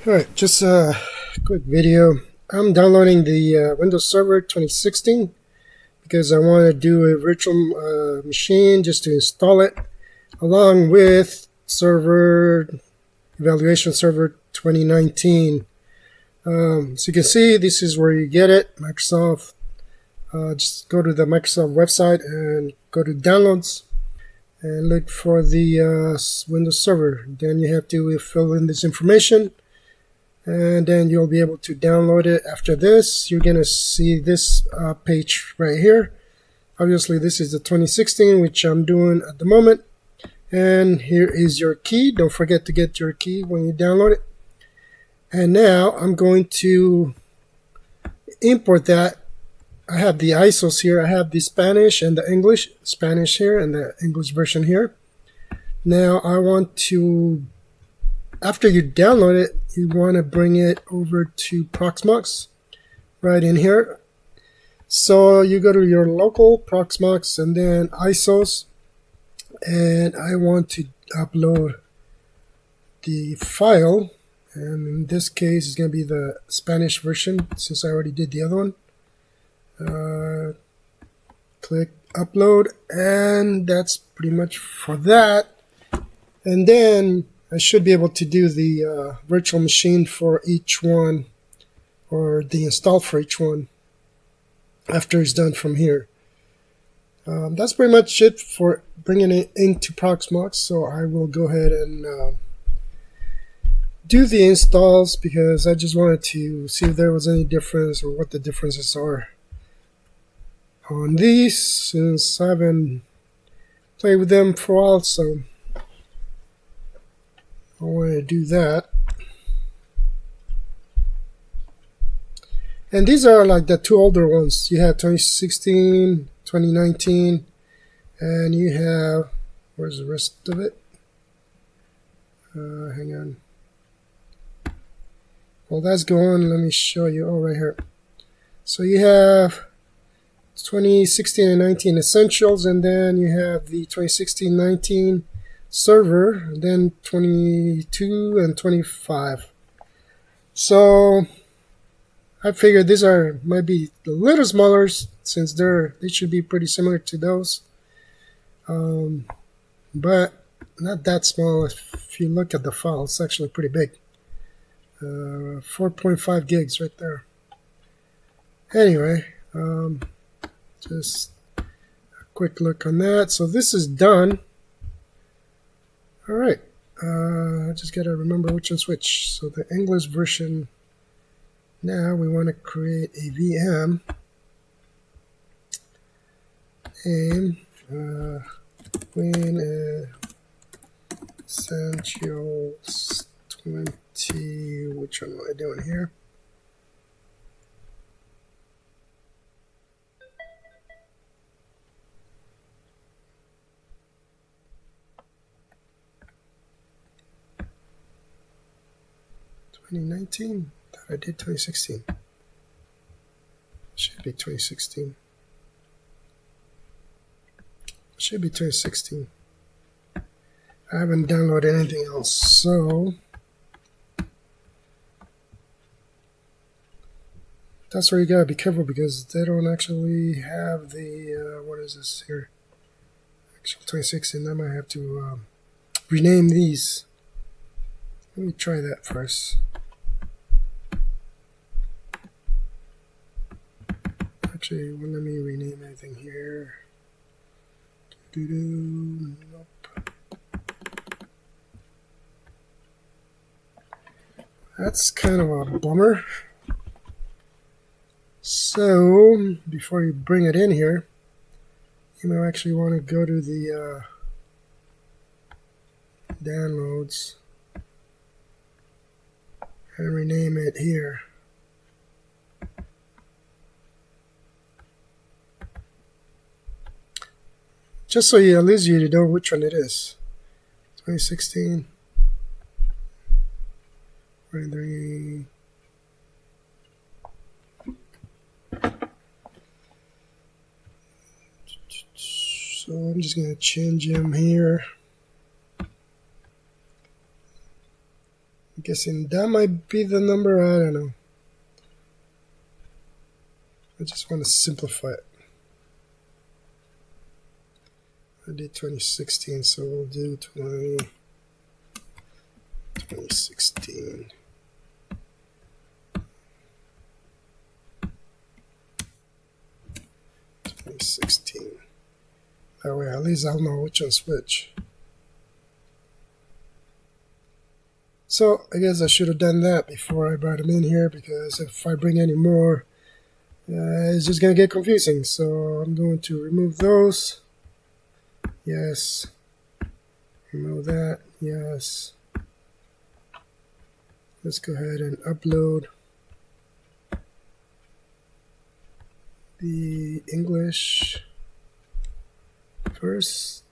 Alright, just a quick video. I'm downloading the Windows Server 2016 because I want to do a virtual machine just to install it along with server evaluation server 2019. So you can see this is where you get it. Microsoft. Just go to the Microsoft website and go to downloads and look for the Windows Server. Then you have to fill in this information, and then you'll be able to download it. After this, you're going to see this page right here. Obviously, this is the 2016, which I'm doing at the moment. And here is your key. Don't forget to get your key when you download it. And now I'm going to import that. I have the ISOs here. I have the Spanish and the English. Spanish here and the English version here. Now I want to, after you download it, you want to bring it over to Proxmox right in here. So you go to your local Proxmox and then ISOs, and I want to upload the file, and in this case it's going to be the Spanish version since I already did the other one. Click upload, and that's pretty much for that. And then I should be able to do the virtual machine for each one, or the install for each one after it's done from here. That's pretty much it for bringing it into Proxmox. So I will go ahead and do the installs because I just wanted to see if there was any difference or what the differences are on these, since I haven't played with them for a while. So I want to do that. And these are like the two older ones. You have 2016, 2019, and you have, where's the rest of it? Hang on. Well, that's going. Let me show you. Oh, right here. So you have 2016 and 19 essentials, and then you have the 2016-19 server, and then 22 and 25. So I figured these might be a little smaller since they should be pretty similar to those, but not that small. If you look at the file, it's actually pretty big. 4.5 gigs right there. Anyway, just a quick look on that. So this is done. All right. I just got to remember which one's which. So the English version. Now we want to create a VM. And Win Essentials 20. Which one am I doing here? '19. Thought I did 2016. Should be 2016. Should be 2016. I haven't downloaded anything else, so that's where you gotta be careful because they don't actually have the what is this here? Actual 2016. I might have to rename these. Let me try that first. Actually, let me rename anything here. Nope. That's kind of a bummer. So, before you bring it in here, you may actually want to go to the downloads and rename it here. Just so at least you know which one it is. 2016. 23. So I'm just going to change him here. guessing that might be the number. I don't know. I just want to simplify it. I did 2016, so we'll do 2016. That way, at least I'll know which one's which. So I guess I should have done that before I brought them in here, because if I bring any more, it's just going to get confusing. So I'm going to remove those. Yes. Remove that. Yes. Let's go ahead and upload the English first.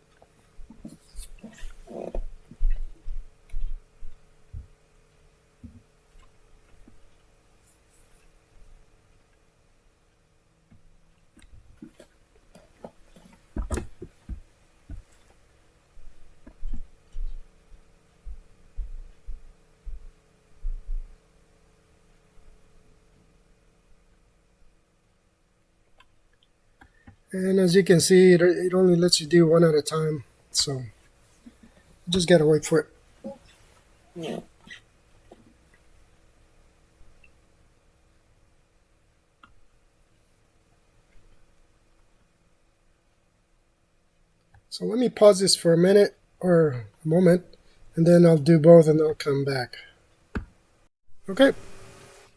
And as you can see, it only lets you do one at a time. So you just gotta wait for it. Yeah. So let me pause this for a minute or a moment, and then I'll do both and I'll come back. Okay,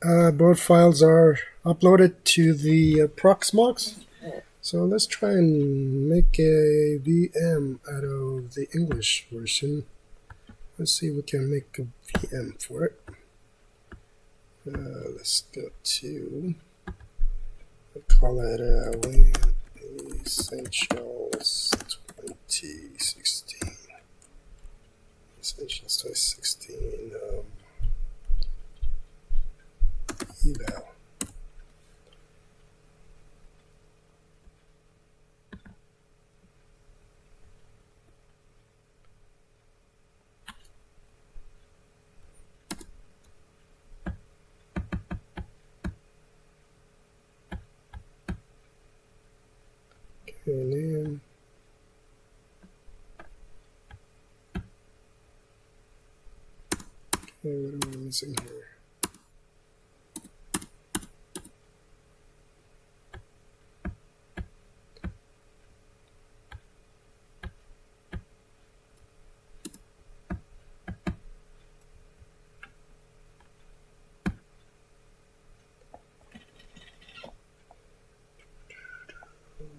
both files are uploaded to the Proxmox. So let's try and make a VM out of the English version. Let's see if we can make a VM for it. Let's go to, we'll call it Win Essentials 2016. Essentials 2016 eval. And then what am I missing here?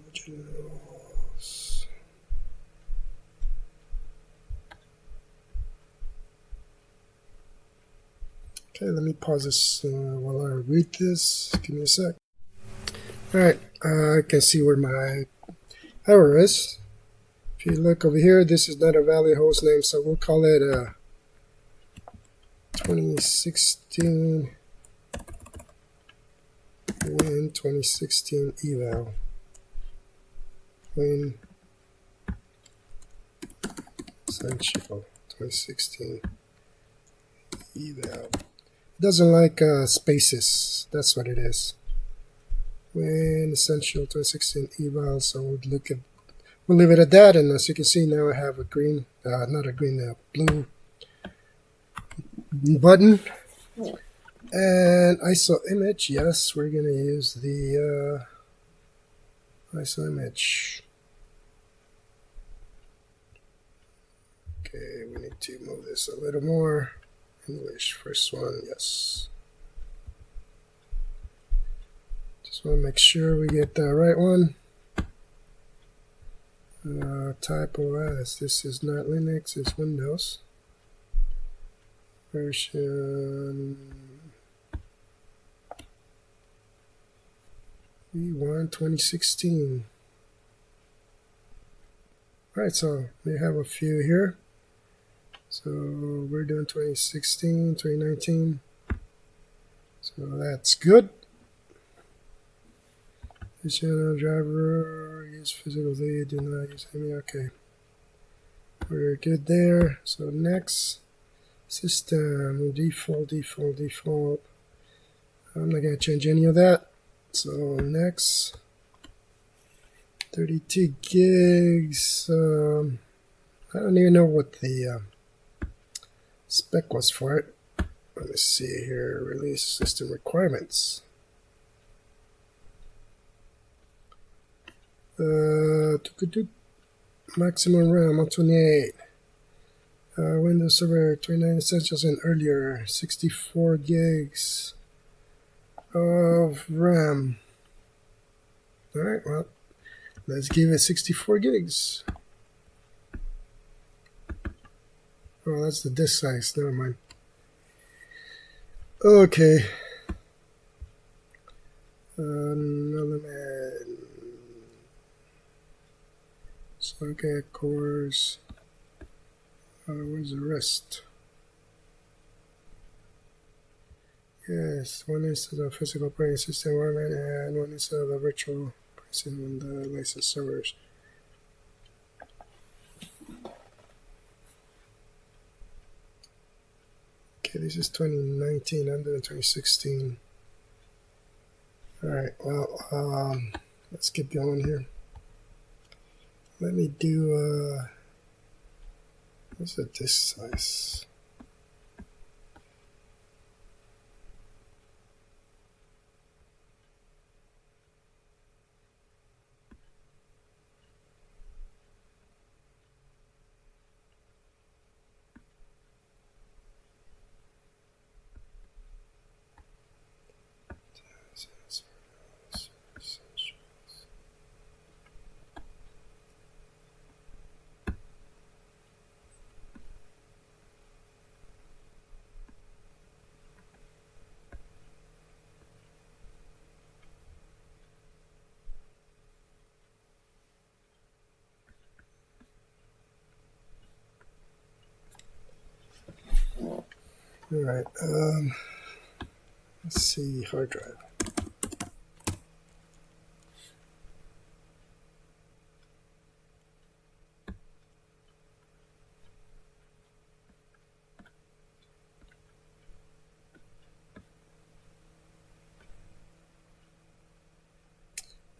Originals. Okay, let me pause this while I read this. Give me a sec. Alright, I can see where my error is. If you look over here, this is not a valid host name, so we'll call it 2016 Win 2016 eval. Win Essential 2016 eval. It doesn't like spaces. That's what it is. Win Essential 2016 eval. So we'll leave it at that. And as you can see, now I have a green, not a green, blue button. And ISO image. Yes, we're gonna use the ISO image. Okay, we need to move this a little more. English, first one, yes. Just want to make sure we get the right one. Type OS, this is not Linux, it's Windows. Version V1 2016. Alright, so we have a few here. So we're doing 2016, 2019. So that's good. This channel driver, use physical lead, do not use any. Okay. We're good there. So next, System, default. I'm not going to change any of that. So next, 32 gigs. I don't even know what the spec was for it. Let me see here. Release system requirements. Maximum RAM 128. Windows Server 29 Essentials and earlier. 64 gigs of RAM. Alright, well, let's give it 64 gigs. Oh, that's the disk size. Never mind. Okay. Element. Socket cores. Where's the rest? Yes, one is the physical operating system environment, and one is the virtual pricing on the license servers. Okay, this is 2019. I'm doing 2016. All right. Well, let's get going here. Let me do. What's the disk size? All right. Let's see, hard drive.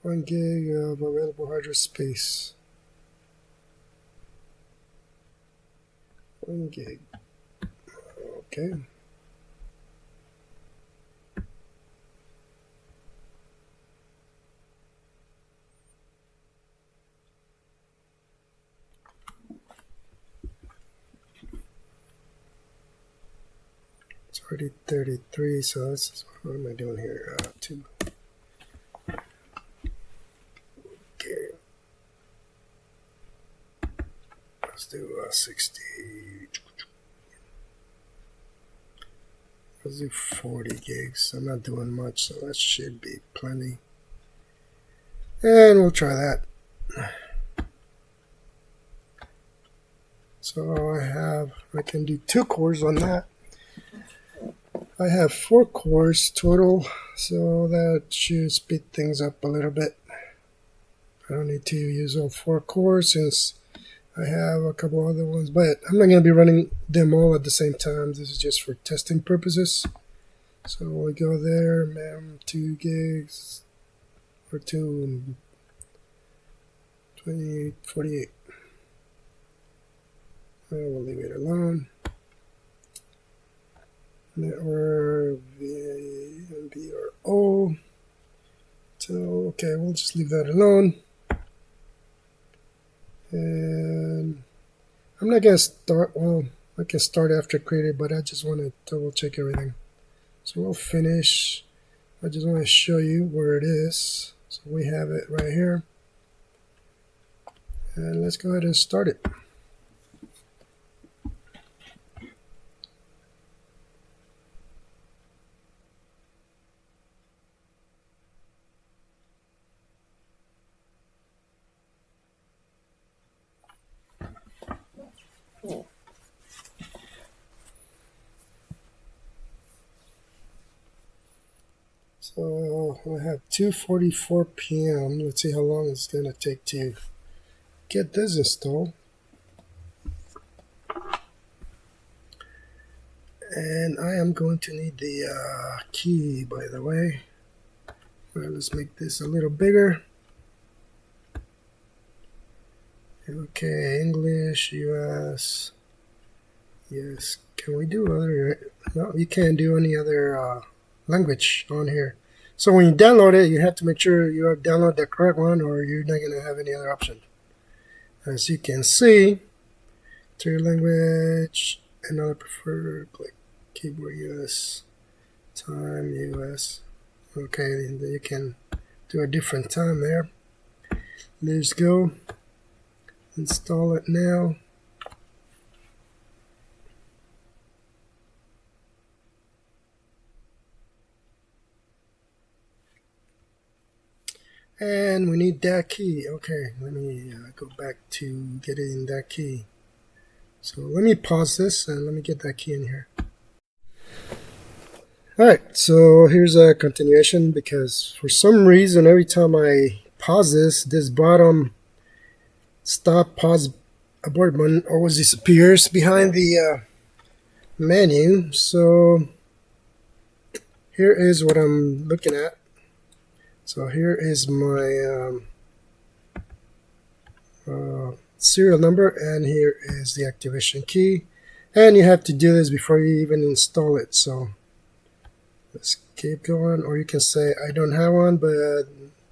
One gig of available hard drive space. 1 gig. Okay. It's already 33, so this is, what am I doing here? 2. Okay. Let's do 60. Let's do 40 gigs. I'm not doing much, so that should be plenty. And we'll try that. So I can do 2 cores on that. I have 4 cores total, so that should speed things up a little bit. I don't need to use all 4 cores since I have a couple other ones, but I'm not going to be running them all at the same time. This is just for testing purposes. So we go there, MEM 2 gigs, or 2, 28, 48. We'll leave it alone. Network VRO. So, okay, we'll just leave that alone. And I'm not going to start, well, I can start after created, but I just want to double check everything. So we'll finish. I just want to show you where it is. So we have it right here. And let's go ahead and start it. So I have 2:44 p.m. Let's see how long it's going to take to get this installed. And I am going to need the key, by the way. Well, let's make this a little bigger. Okay, English, US. Yes. Can we do other? No, you can't do any other language on here. So when you download it, you have to make sure you have download the correct one, or you're not going to have any other option. As you can see, to your language, another preferred, click keyboard US, time US. Okay, then you can do a different time there. Let's go. Install it now. And we need that key. Okay, let me go back to getting that key. So let me pause this and let me get that key in here. Alright, so here's a continuation, because for some reason every time I pause this bottom stop pause abort button always disappears behind the menu. So here is what I'm looking at. So here is my serial number, and here is the activation key. And you have to do this before you even install it. So let's keep going, or you can say I don't have one, but I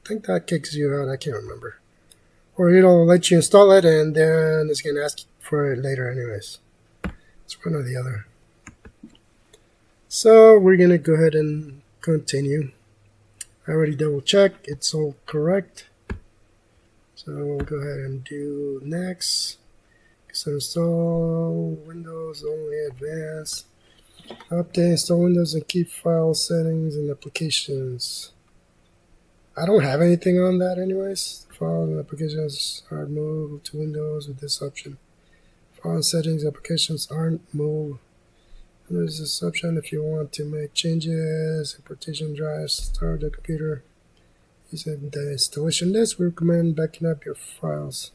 think that kicks you out. I can't remember. Or it'll let you install it, and then it's going to ask for it later anyways. It's one or the other. So we're going to go ahead and continue. I already double checked. It's all correct. So we'll go ahead and do next. So install Windows only advanced. Update, install Windows and keep file settings and applications. I don't have anything on that anyways. Files and applications are moved to Windows with this option. File settings applications aren't moved. And there's this option if you want to make changes, partition drives, start the computer. Using the installation list, we recommend backing up your files.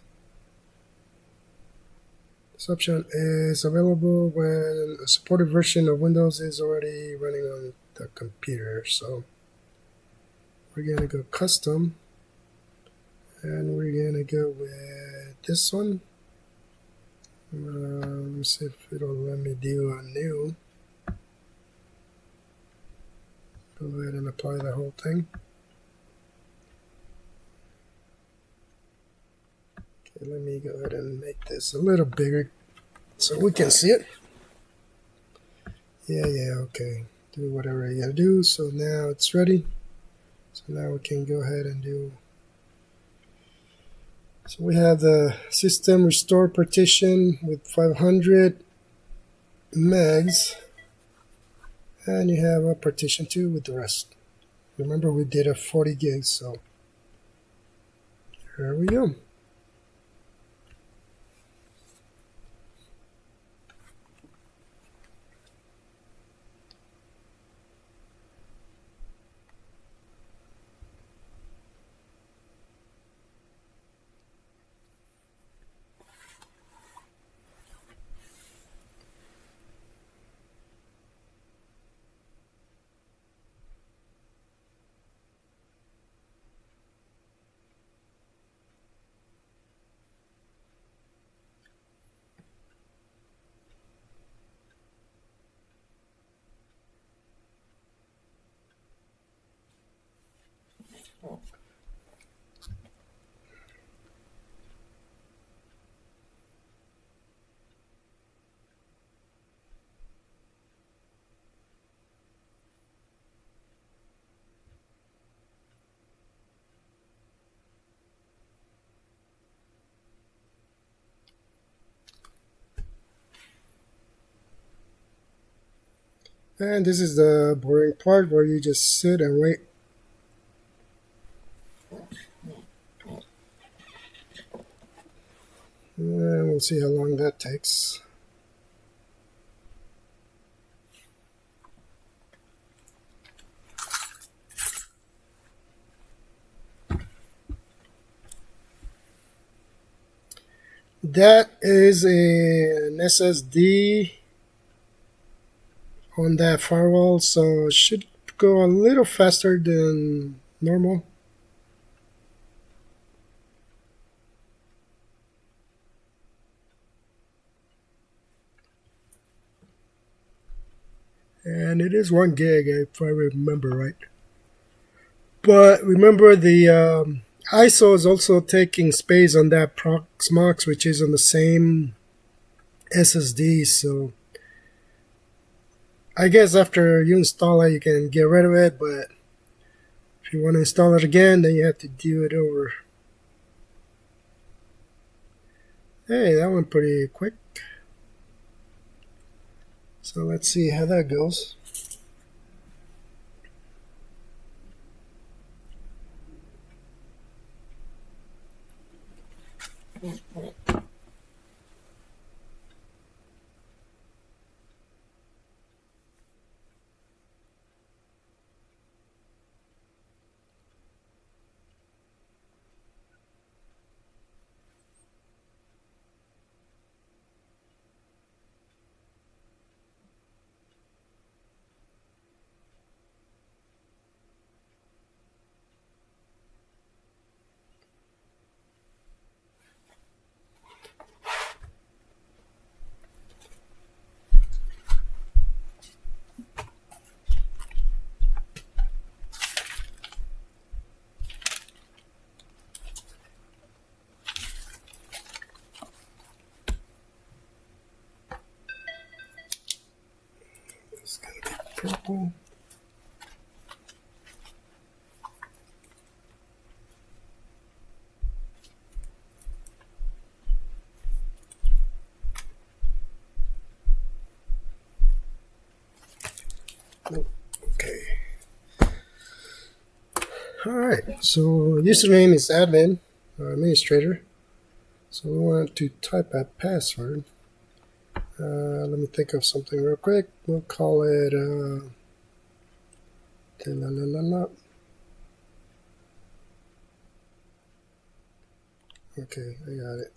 This option is available when a supported version of Windows is already running on the computer. So we're going to go custom, and we're going to go with this one. Let me see if it'll let me do a new. Go ahead and apply the whole thing. Okay, let me go ahead and make this a little bigger so we can see it. Yeah, okay. Do whatever you gotta do. So now it's ready. So now we can go ahead and do. So we have the system restore partition with 500 megs. And you have a partition 2 with the rest. Remember, we did a 40 gigs, so there we go. And this is the boring part where you just sit and wait. And we'll see how long that takes. That is an SSD on that firewall, so it should go a little faster than normal. And it is 1 gig if I remember right. But remember the ISO is also taking space on that Proxmox, which is on the same SSD. So I guess after you install it, you can get rid of it. But if you want to install it again, then you have to do it over. Hey, that went pretty quick. So let's see how that goes. It's gonna be purple. Nope. Okay. All right. So username is admin or administrator. So we want to type a password. Let me think of something real quick. We'll call it Okay, I got it.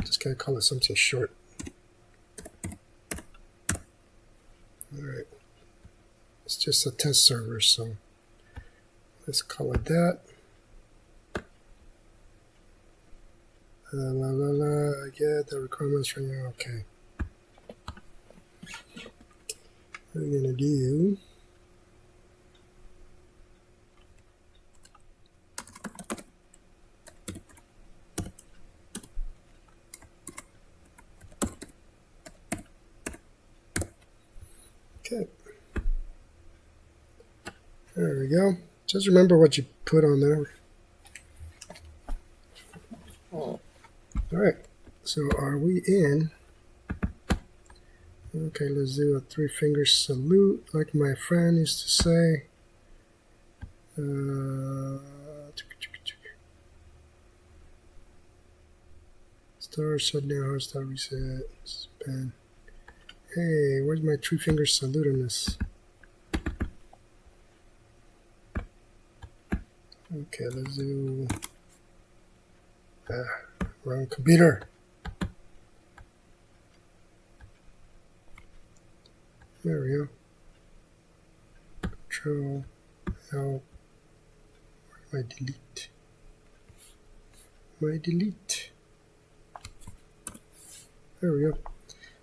Just gotta call it something short. Alright. It's just a test server, so let's call it that. I get the requirements right now. Okay. What are we gonna do? Okay. There we go. Just remember what you put on there. Alright. So are we in? Okay, let's do a 3-finger salute, like my friend used to say. Start shutdown, hard start reset, span. Hey, where's my 3-finger salute on this? Okay, let's do wrong computer. There we go. Control L. Where my delete? My delete. There we go.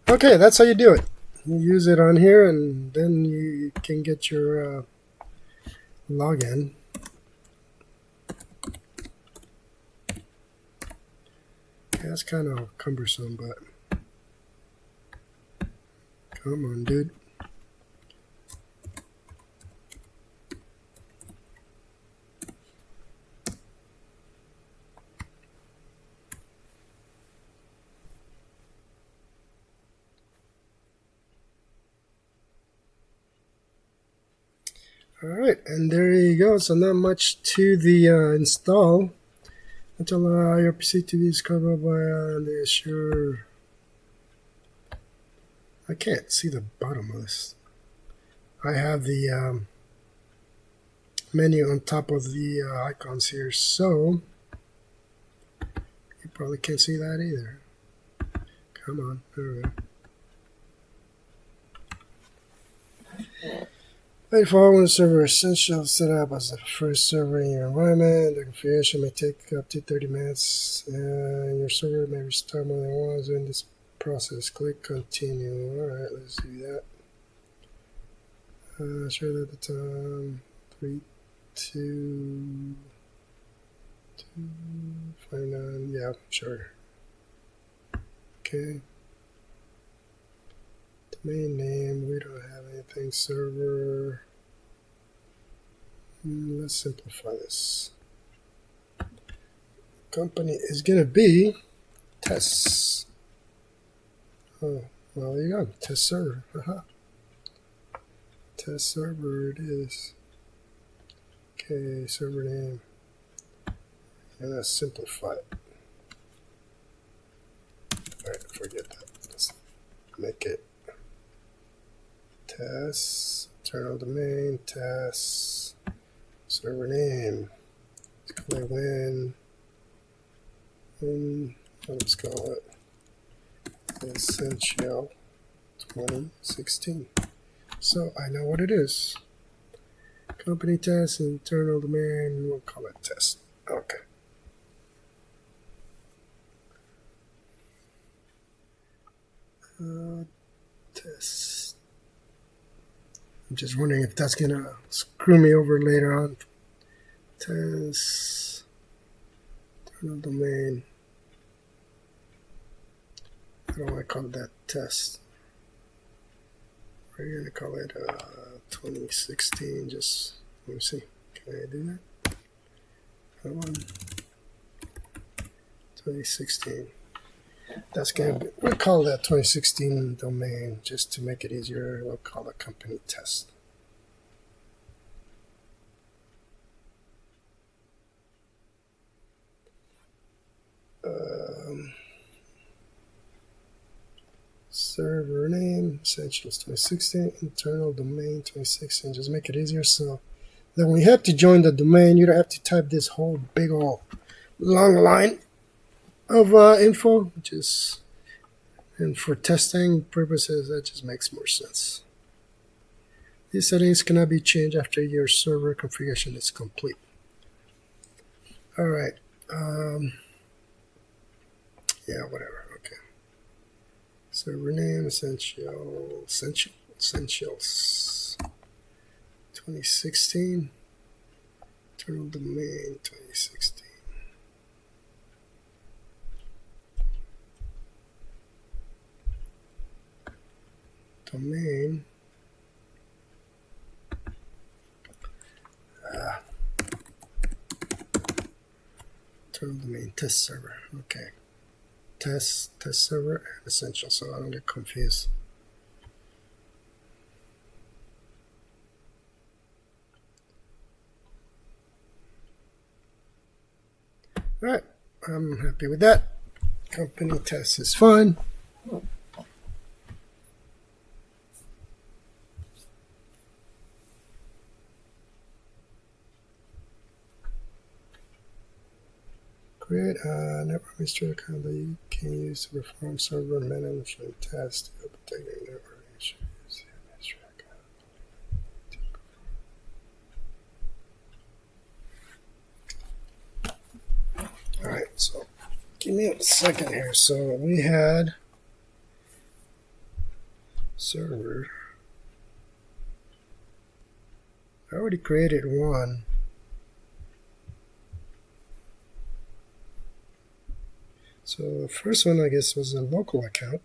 Okay, that's how you do it. You use it on here, and then you can get your login. Yeah, that's kind of cumbersome, but come on, dude. Alright, and there you go. So not much to the install. Until your PC to be discovered by the Azure. I can't see the bottom of this. I have the menu on top of the icons here, so you probably can't see that either. Come on, there we go. By default, when server essential set up as the first server in your environment, the configuration may take up to 30 minutes, and your server may restart more than once in this process. Click continue. Alright, let's do that. Sure that the time 3, 2, 259. Yeah, sure. Okay. Domain name, we don't have anything. Server. Let's simplify this. Company is gonna be tests. Oh, well, there you go. Test server. Aha. Test server it is. Okay, server name. And let's simplify it. Alright, forget that. Let's make it test, internal domain, test, server name. Let's call it let's call it Essential 2016. So I know what it is. Company test, internal domain, we'll call it test. Okay. Test. I'm just wondering if that's gonna screw me over later on. Test, internal domain. I don't want to call that test. We're gonna call it 2016. Just let me see. Can I do that? That one. 2016. That's gonna be, we'll call that 2016 domain just to make it easier. We'll call it company test. Server name, Essentials 2016, internal domain 2016. Just make it easier so that when you have to join the domain, you don't have to type this whole big old long line of info. And for testing purposes, that just makes more sense. These settings cannot be changed after your server configuration is complete. All right. Yeah, whatever. Okay. Server name, Essentials 2016. Internal domain 2016. Domain. Internal domain test server. Okay. Test server and essential, so I don't get confused. All right, I'm happy with that. Company test is fine. Create a network administrator account that you can use to perform server management tasks to help protect your network. Alright, so give me a second here. So we had server. I already created one. So the first one, I guess, was a local account.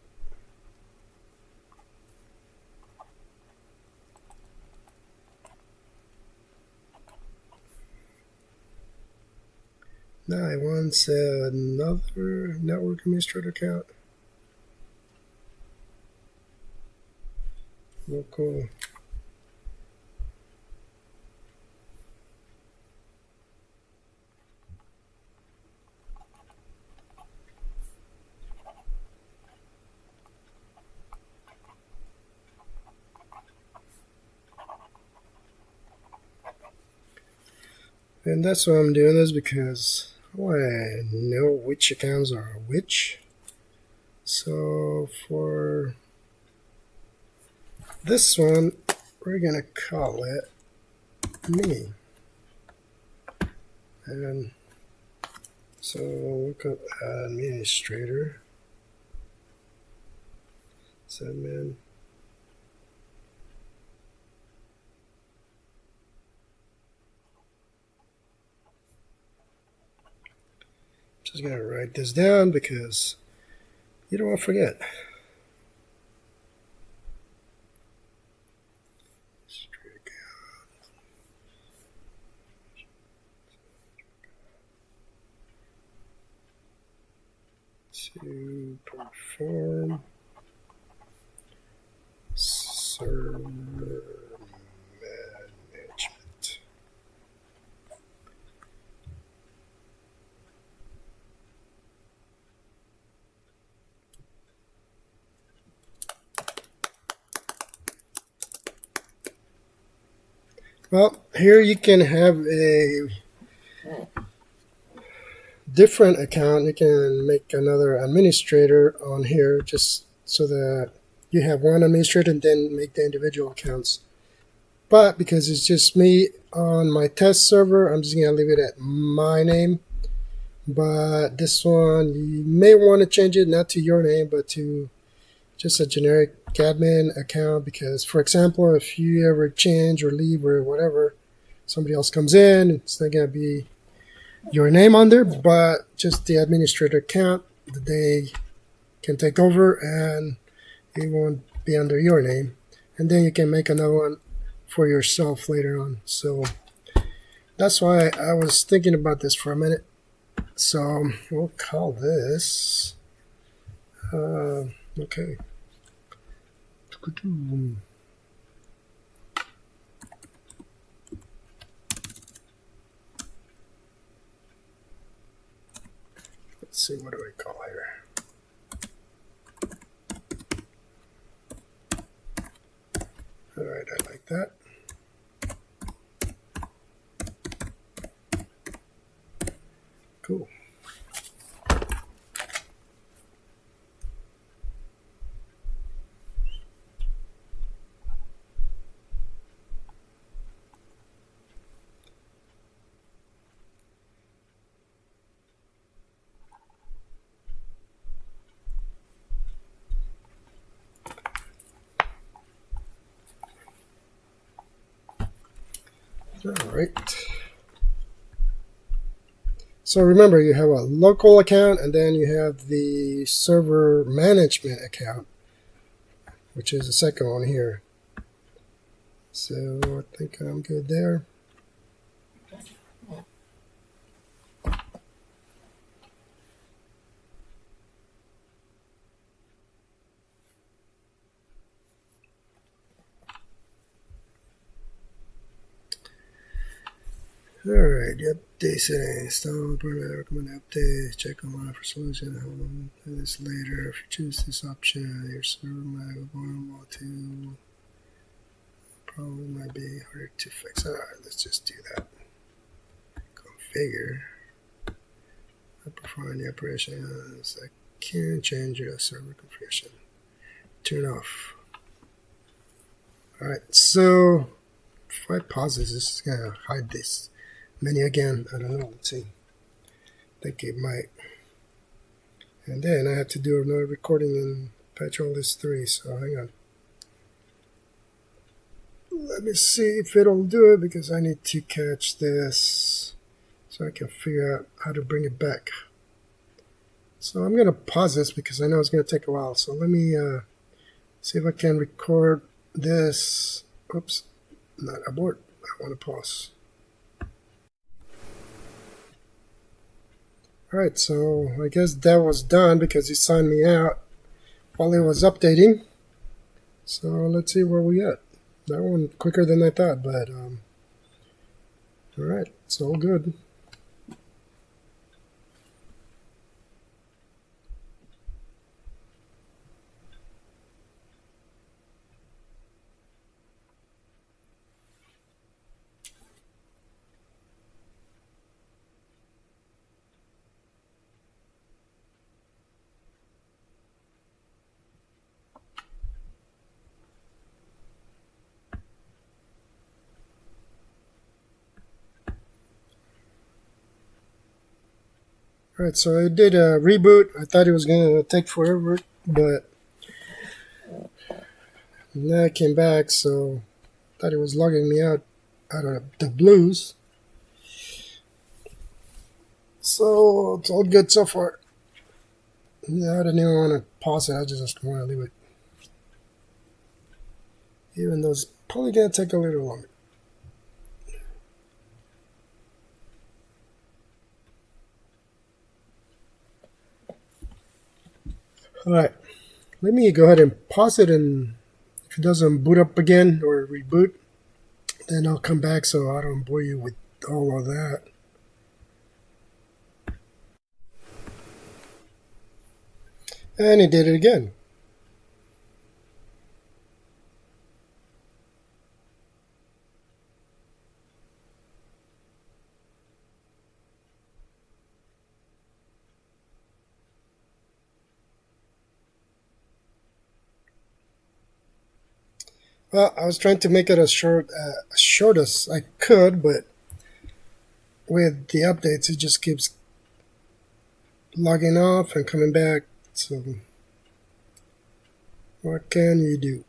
Now I want another network administrator account. Local. And that's why I'm doing this, because I want to know which accounts are which. So for this one, we're going to call it me. And so look up administrator, admin. Just going to write this down because you don't want to forget. To perform server management. Well, here you can have a different account. You can make another administrator on here, just so that you have one administrator and then make the individual accounts. But because it's just me on my test server, I'm just going to leave it at my name. But this one, you may want to change it not to your name, but to just a generic admin account. Because, for example, if you ever change or leave or whatever, somebody else comes in, it's not going to be your name on there, but just the administrator account that they can take over, and it won't be under your name. And then you can make another one for yourself later on. So that's why I was thinking about this for a minute. So we'll call this okay. Let's see, what do we call here? All right, I like that. Cool. All right. So remember, you have a local account, and then you have the server management account, which is the second one here. So I think I'm good there. Alright, update settings. Install permit, recommend updates. Check online for solution. I'll do this later. If you choose this option, your server might be vulnerable to. Problem might be harder to fix. Alright, let's just do that. Configure. I perform the operations. I can change your server configuration. Turn off. Alright, so if I pause this, it's gonna hide this menu again. I don't know. Let's see. I think it might. And then I have to do another recording in Petrol List 3. So hang on. Let me see if it'll do it, because I need to catch this so I can figure out how to bring it back. So I'm going to pause this because I know it's going to take a while. So let me see if I can record this. Oops, not abort. I want to pause. Alright, so I guess that was done because he signed me out while it was updating. So let's see where we at. That one quicker than I thought, but alright, it's all good. Alright, so I did a reboot. I thought it was going to take forever, but now I came back, so I thought it was logging me out of the blues. So it's all good so far. Yeah, I didn't even want to pause it. I just want to leave it. Even though it's probably going to take a little longer. Alright, let me go ahead and pause it, and if it doesn't boot up again or reboot, then I'll come back so I don't bore you with all of that. And it did it again. Well, I was trying to make it as short as I could, but with the updates, it just keeps logging off and coming back. So, what can you do?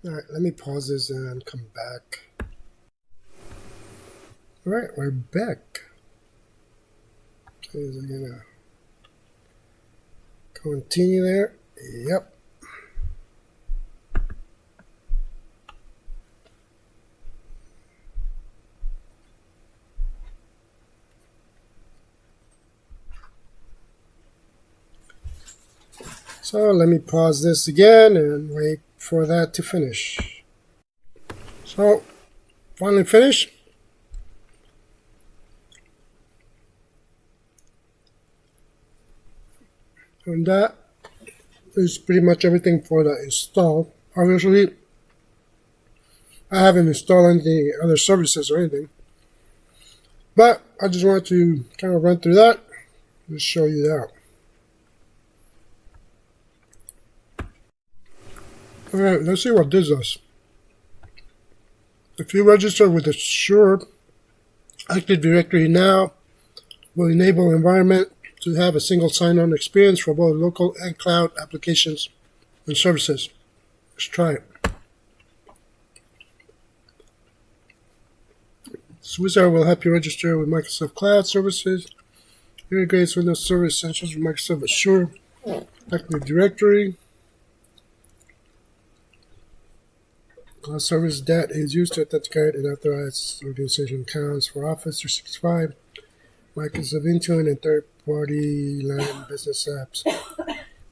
Alright, let me pause this and come back. Alright, we're back. Okay, is it gonna continue there? Yep. So let me pause this again and wait for that to finish. So, finally finished. And that is pretty much everything for the install. Obviously, I haven't installed any other services or anything. But I just wanted to kind of run through that, just show you that. Alright, let's see what this does. If you register with Azure Active Directory now, will enable environment to have a single sign-on experience for both local and cloud applications and services. Let's try it. Swissar will help you register with Microsoft Cloud Services, integrates Windows Server Essentials with Microsoft Azure Active Directory. Cloud service that is used to authenticate and authorize organization accounts for Office 365, Microsoft Intune, and third-party line business apps.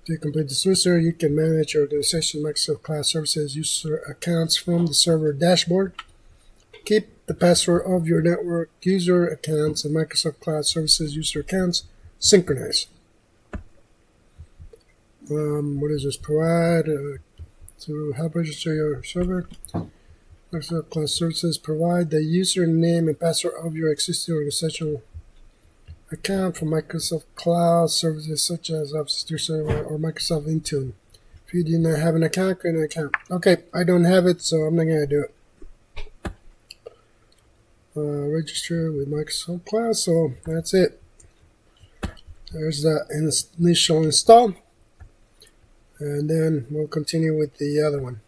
To complete the Swissar, you can manage your organization Microsoft Cloud Services user accounts from the server dashboard. Keep the password of your network user accounts and Microsoft Cloud Services user accounts synchronized. What does this provide? To help register your server, Microsoft Cloud Services provide the username and password of your existing organizational account for Microsoft Cloud Services such as Office 365 or Microsoft Intune. If you do not have an account, create an account. Okay, I don't have it, so I'm not going to do it. Register with Microsoft Cloud, so that's it. There's the initial install, and then we'll continue with the other one.